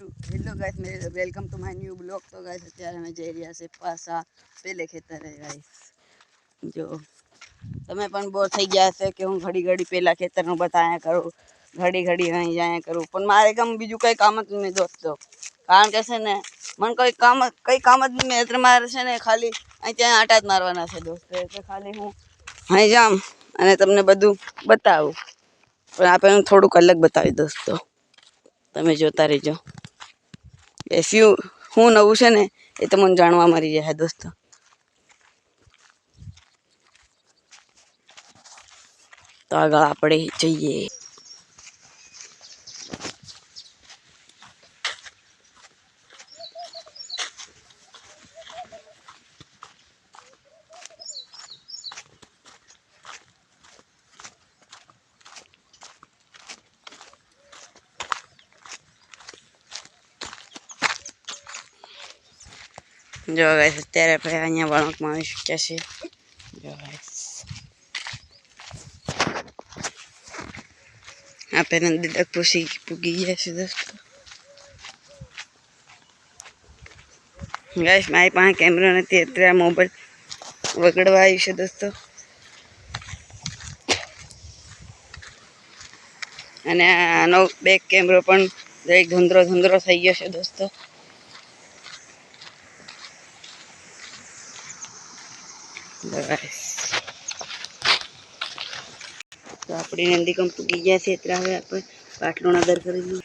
Hello guys मेरे welcome to my new blog. तो guys અત્યારે અમે જઈ રહ્યા છે પાછા પેલે ખેતરે ગાइस। જો તમે પણ બોર થઈ ગયા હશે કે હું ઘડી ઘડી પેલા ખેતરનું બતાયા કરું, ઘડી ઘડી અહીં જાયા કરું, પણ મારે કામ બીજું કંઈ કામ જ નહીં દોસ્તો। કારણ કે છે ને મને કંઈ કામ જ નહીં, એટલે મારે છે ને ખાલી અહીં ત્યાં આટા જ મારવાના છે દોસ્તો। એટલે ખાલી હું અહીં જામ અને તમને બધું બતાવું, પણ આપણે હું થોડુંક અલગ બતાવી દોસ્તો, તમે જોતા રહેજો। શું હું નવું છે ને એ તમને જાણવા મળી જાય દોસ્તો। તો આગળ આપણે જઈએ। જો ગાઈસ અત્યારે આપણે અહીંયા વળાંકમાં આવી શક્યા છીએ। જો ગાઈસ આપણે નદી તક પૂગી ગયા છે દોસ્તો। ગાઈસ મારી પાસે કેમેરો નથી એટલે આ મોબાઈલ વગડવા આવ્યું છે દોસ્તો, અને આનો બેક કેમેરો પણ જરીક ધૂંધળો થઈ ગયો છે દોસ્તો। તો આપણી નદી કમ પૂગી ગયા છે એટલે હવે આપણે પાટલું નદર કરી દઈએ।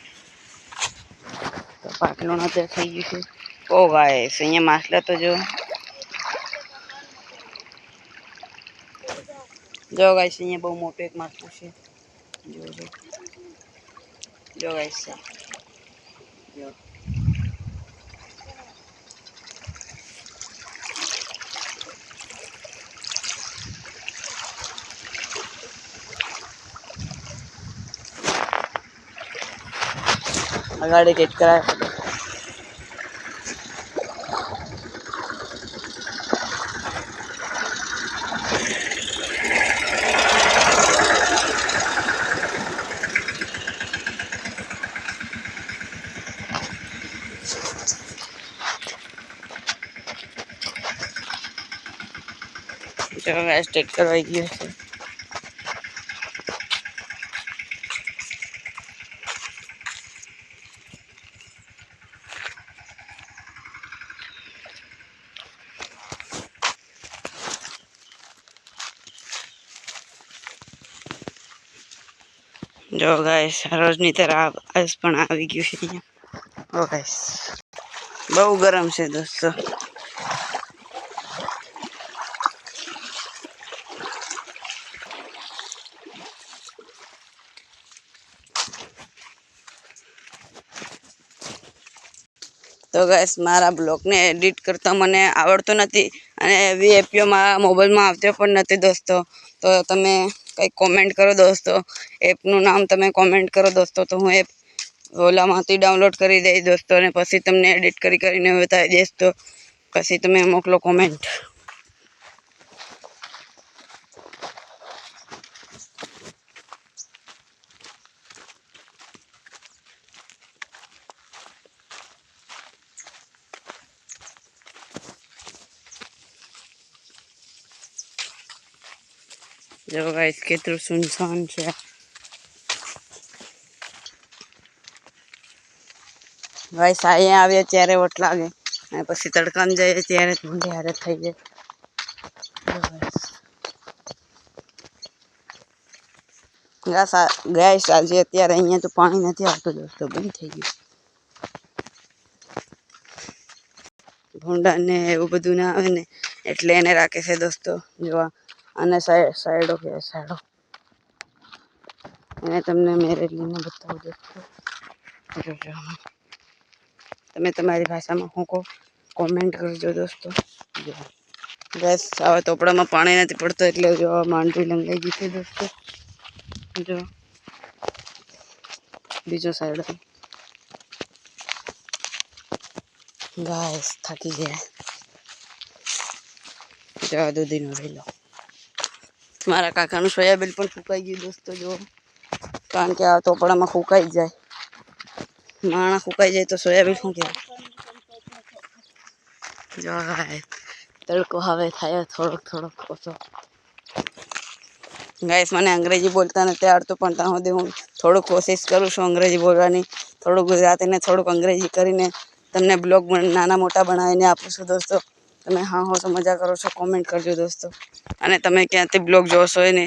તો પાટલું નદર થઈ ગયું છે। ઓ ગાઈસ અહીંયા માછલા તો જો ગાઈસ અહીંયા બહુ મોટું એક માછલું છે। જો ગાઈસ જો अगाड़ी टेट करा टेट करवाई गई है। जो गाइस रोजनी तरह आज पण આવી ગયું છે અહીંયા। ઓ ગાइस બહુ ગરમ છે દોસ્તો। તો ગાइस મારા બ્લોગને એડિટ કરતા મને આવડતો નથી અને એવી એપીઓમાં મોબાઈલમાં આવતો પણ નથી દોસ્તો। તો તમે કંઈક કોમેન્ટ કરો દોસ્તો, એપનું નામ તમે કોમેન્ટ કરો દોસ્તો, તો હું એપ ઓલામાંથી ડાઉનલોડ કરી દઈશ દોસ્તો, અને પછી તમને એડિટ કરીને બતાવી દઈશ। તો પછી તમે મોકલો કોમેન્ટ। जो गाइस કેટલું સુનસાન છે। ગાઈસ અહીંયા આવે ત્યારે વટ લાગે અને પછી તડકામાં જઈએ ત્યારે ઠંડી હાલત થઈ જાય। ગાઈસ આજે અત્યારે અહીંયા તો પાણી નથી આવતું દોસ્તો, બંધ થઈ ગયું। ભૂંડા ને એવું બધું ના આવે ને એટલે એને રાખે છે દોસ્તો। જોવા અને સાઈડો કે સાઈડો એને તમને મેરેલીને બતાવું દોસ્તો। જોજો તમે તમારી ભાષામાં હું કોમેન્ટ કરજો દોસ્તો। ગેસ હવે તોપડામાં પાણી નથી પડતો એટલે જો માંડવી લંગાઈ ગઈ છે દોસ્તો। જો બીજો સાઈડ ગાઈસ થાકી ગયા। જવા દૂધીનો વેલો મારા કાકાનું સોયાબીન પણ ફૂંકાઈ ગયું દોસ્તો। જો કારણ કે આ તોપડામાં ફૂંકાઈ જાય માણા ફૂંકાઈ જાય તો સોયાબીન શું કહેવાય. જો ગાય તડકો હવે થાય થોડોક થોડોક ઓછો. ગાઈસ મને અંગ્રેજી બોલતા નથી આવડતું પણ ત્યાં સુધી હું થોડુંક કોશિશ કરું છું અંગ્રેજી બોલવાની. થોડુંક ગુજરાતી ને થોડુંક અંગ્રેજી કરીને તમને બ્લોગ નાના મોટા બનાવીને આપું છું દોસ્તો. તમે હા હો તો મજા કરો છો કોમેન્ટ કરજો દોસ્તો. અને તમે ક્યાંથી બ્લોગ જોશો એને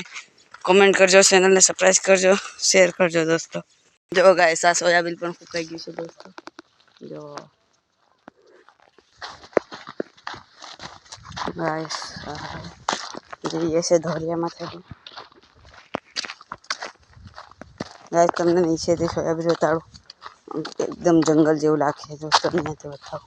કોમેન્ટ કરજો, ચેનલને સબસ્ક્રાઈબ કરજો, શેર કરજો દોસ્તો. જો ગાઈસ આ સોયાબીન પણ ફૂંકાઈ ગયું છે દોસ્તો. જો ગાઈસ જઈએ છે ધોરિયામાં થઈ. ગાઈસ તમને નીચેથી સોયાબીન બતાડું. એકદમ જંગલ જેવું લાગે દોસ્તો. અહીંયાથી બતાવો.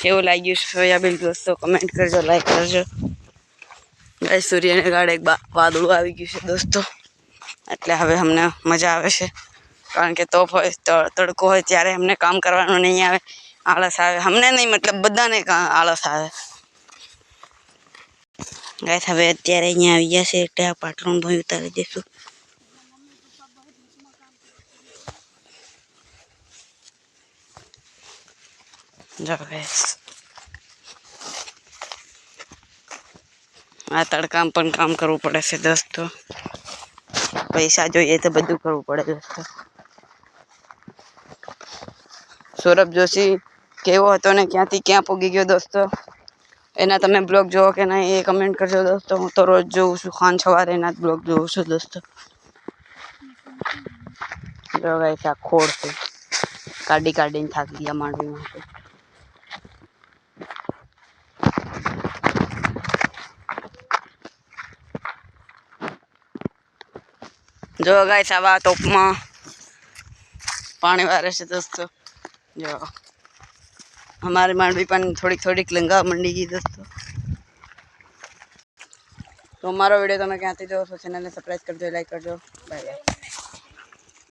કેવું લાગ્યું સોયાબીન દોસ્તો કમેન્ટ કરજો, લાઈક કરજો. ગાઈસ સૂર્યને ગાળે એક વાદળું આવી ગયું છે દોસ્તો. એટલે હવે અમને મજા આવે છે કારણ કે તોપ હોય તડકો હોય ત્યારે અમને કામ કરવાનું નહીં આવે, આળસ આવે. અમને નહીં મતલબ બધાને આળસ આવે. ગાઈસ હવે અત્યારે અહીંયા આવી ગયા છે એટલે આ પાટલું ભોંય ઉતારી દઈશું. જો ગાઈસ આ તડકામાં પણ કામ કરવું પડે છે દોસ્તો. પૈસા જોઈએ તો બધું કરવું પડે દોસ્તો. સૌરભ જોશી કેવો હતો ને ક્યાંથી ક્યાં પહોંચી ગયો દોસ્તો એના તમે બ્લોગ જોવો કે નહીં એ કમેન્ટ કરજો દોસ્તો. હું તો રોજ જોઉં છું, ખાન સવારે એના જ બ્લોગ જોઉં છું દોસ્તો. જો ગાઈસ આ ખોડ છે, કાઢી કાઢીને થાકી ગયા માંડવીમાં. જો ગાઈસ આવા ટોપમાં પાણી વારે છે દોસ્તો. જો हमारी માંડવી પણ થોડીક થોડીક લંગા મંડી ગઈ દોસ્તો. તો અમારો વિડીયો તમે ક્યાંથી જોવો છો ચેનલને સબસ્ક્રાઈબ કરજો, લાઈક કરજો. Bye bye.